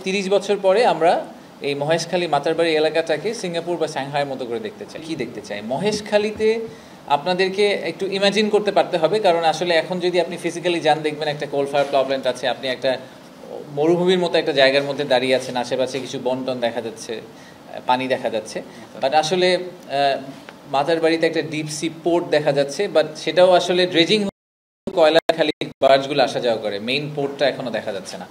30 বছর পরে আমরা এই মহেশখালী মাতারবাড়ি এলাকাটাকে সিঙ্গাপুর বা সাংহাইয়ের মতো করে দেখতে চাই। কি দেখতে চাই? মহেশখালীতে আপনাদেরকে একটু ইমাজিন করতে পারতে হবে, কারণ আসলে এখন যদি আপনি ফিজিক্যালি যান দেখবেন একটা কোল ফায়ার পাওয়ার প্ল্যান্ট আছে, আপনি একটা মরুভূমির মতো একটা জায়গার মধ্যে দাঁড়িয়ে আছেন, আশেপাশে কিছু বন্টন দেখা যাচ্ছে, পানি দেখা যাচ্ছে, বাট আসলে মাতারবাড়িতে একটা ডিপ সি পোর্ট দেখা যাচ্ছে, বাট সেটাও আসলে ড্রেজিং কয়লা খালি বার্জগুলো আসা যাওয়া করে, মেইন পোর্টটা এখনো দেখা যাচ্ছে না।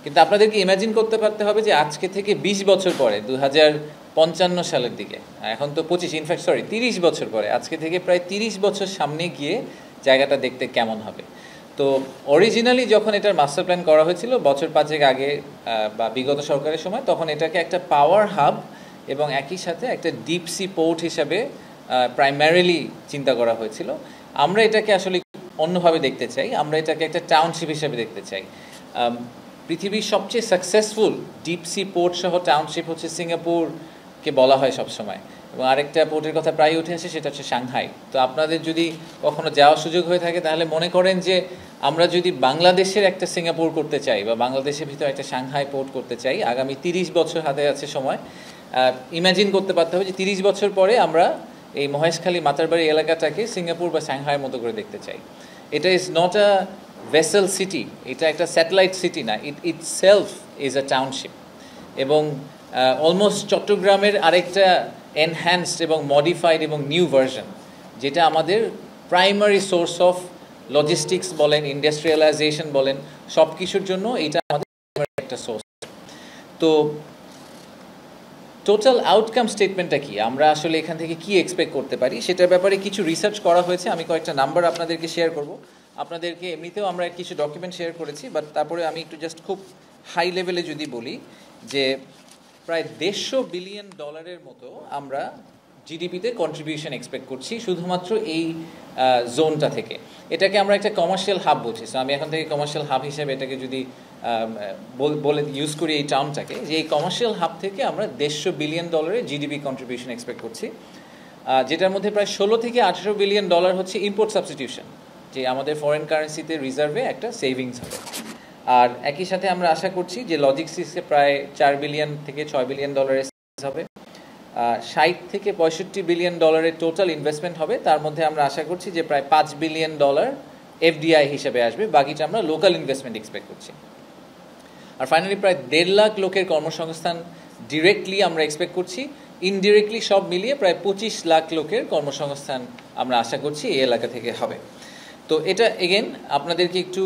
কিন্তু আপনাদেরকে ইমাজিন করতে পারতে হবে যে আজকে থেকে 20 বছর পরে 2055 সালের দিকে, এখন তো 25, ইনফ্যাক্ট 30 বছর পরে, আজকে থেকে প্রায় 30 বছর সামনে গিয়ে জায়গাটা দেখতে কেমন হবে। তো অরিজিনালি যখন এটার মাস্টার প্ল্যান করা হয়েছিল বছর 5 আগে বা বিগত সরকারের সময়, তখন এটাকে একটা পাওয়ার হাব এবং একই সাথে একটা ডিপ সি পোর্ট হিসাবে প্রাইমারিলি চিন্তা করা হয়েছিল। আমরা এটাকে আসলে অন্যভাবে দেখতে চাই, আমরা এটাকে একটা টাউনশিপ হিসেবে দেখতে চাই। পৃথিবীর সবচেয়ে সাকসেসফুল ডিপ সি পোর্ট সহ টাউনশিপ হচ্ছে সিঙ্গাপুরকে বলা হয় সবসময়, এবং আরেকটা পোর্টের কথা প্রায় উঠে আসে, সেটা হচ্ছে সাংহাই। তো আপনাদের যদি কখনো যাওয়ার সুযোগ হয়ে থাকে তাহলে মনে করেন যে আমরা যদি বাংলাদেশের একটা সিঙ্গাপুর করতে চাই বা বাংলাদেশের ভিতরে একটা সাংহাই পোর্ট করতে চাই, আগামী 30 বছর হাতে আছে সময়, ইমাজিন করতে পারতে হবে যে 30 বছর পরে আমরা এই মহেশখালী মাতারবাড়ি এলাকাটাকে সিঙ্গাপুর বা সাংহাইয়ের মতো করে দেখতে চাই। এটা is not a vessel city, এটা একটা স্যাটেলাইট সিটি না, ইট সেলফ ইজ আ টাউনশিপ। এবং অলমোস্ট চট্টগ্রামের আরেকটা এনহ্যান্সড এবং মডিফাইড এবং নিউ ভার্সন, যেটা আমাদের প্রাইমারি সোর্স অফ লজিস্টিক্স বলেন, ইন্ডাস্ট্রিয়ালাইজেশন বলেন, সব কিছুর জন্য এটা আমাদের একটা সোর্স। তো টোটাল আউটকাম স্টেটমেন্টটা কি, আমরা আসলে এখান থেকে কি এক্সপেক্ট করতে পারি সেটার ব্যাপারে কিছু রিসার্চ করা হয়েছে। আমি কয়েকটা নাম্বার আপনাদেরকে শেয়ার করব। আপনাদেরকে এমনিতেও আমরা কিছু ডকুমেন্ট শেয়ার করেছি, বাট তারপরে আমি একটু জাস্ট খুব হাই লেভেলে যদি বলি যে প্রায় $150 বিলিয়ন মতো আমরা জিডিপিতে কন্ট্রিবিউশন এক্সপেক্ট করছি শুধুমাত্র এই জোনটা থেকে। এটাকে আমরা একটা কমার্শিয়াল হাব বলছি। সো আমি এখন থেকে কমার্শিয়াল হাব হিসেবে এটাকে যদি বলে ইউজ করি এই টার্মটাকে, যে এই কমার্শিয়াল হাব থেকে আমরা $150 বিলিয়ন জিডিপি কন্ট্রিবিউশন এক্সপেক্ট করছি, যেটার মধ্যে প্রায় 16 থেকে 18 বিলিয়ন ডলার হচ্ছে ইম্পোর্ট সাবস্টিটিউশন, যে আমাদের ফরেন কারেন্সিতে রিজার্ভে একটা সেভিংস হবে। আর একই সাথে আমরা আশা করছি যে লজিস্টিক্সে প্রায় $4 বিলিয়ন থেকে $6 বিলিয়ন হবে, 60 থেকে 65 বিলিয়ন টোটাল ইনভেস্টমেন্ট হবে। তার মধ্যে আমরা আশা করছি যে প্রায় $5 বিলিয়ন এফডিআই হিসেবে আসবে, বাকিটা আমরা লোকাল ইনভেস্টমেন্ট এক্সপেক্ট করছি। আর ফাইনালি প্রায় 1.5 লাখ লোকের কর্মসংস্থান ডিরেক্টলি আমরা এক্সপেক্ট করছি, ইনডিরেক্টলি সব মিলিয়ে প্রায় 25 লাখ লোকের কর্মসংস্থান আমরা আশা করছি এই এলাকা থেকে হবে। তো এটা এগেন আপনাদেরকে একটু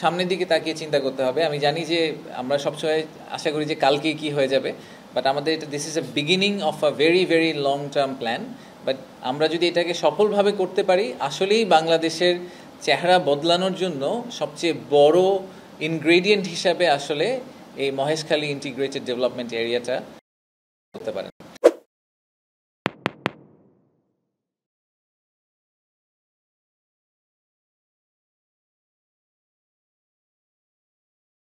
সামনের দিকে তাকিয়ে চিন্তা করতে হবে। আমি জানি যে আমরা সবসময় আশা করি যে কালকেই কি হয়ে যাবে, বাট আমাদের এটা this is a beginning of a very very long term plan. But আমরা যদি এটাকে সফলভাবে করতে পারি, আসলেই বাংলাদেশের চেহারা বদলানোর জন্য সবচেয়ে বড় ইনগ্রেডিয়েন্ট হিসাবে আসলে এই মহেশখালী ইন্টিগ্রেটেড ডেভেলপমেন্ট এরিয়াটা করতে পারেন।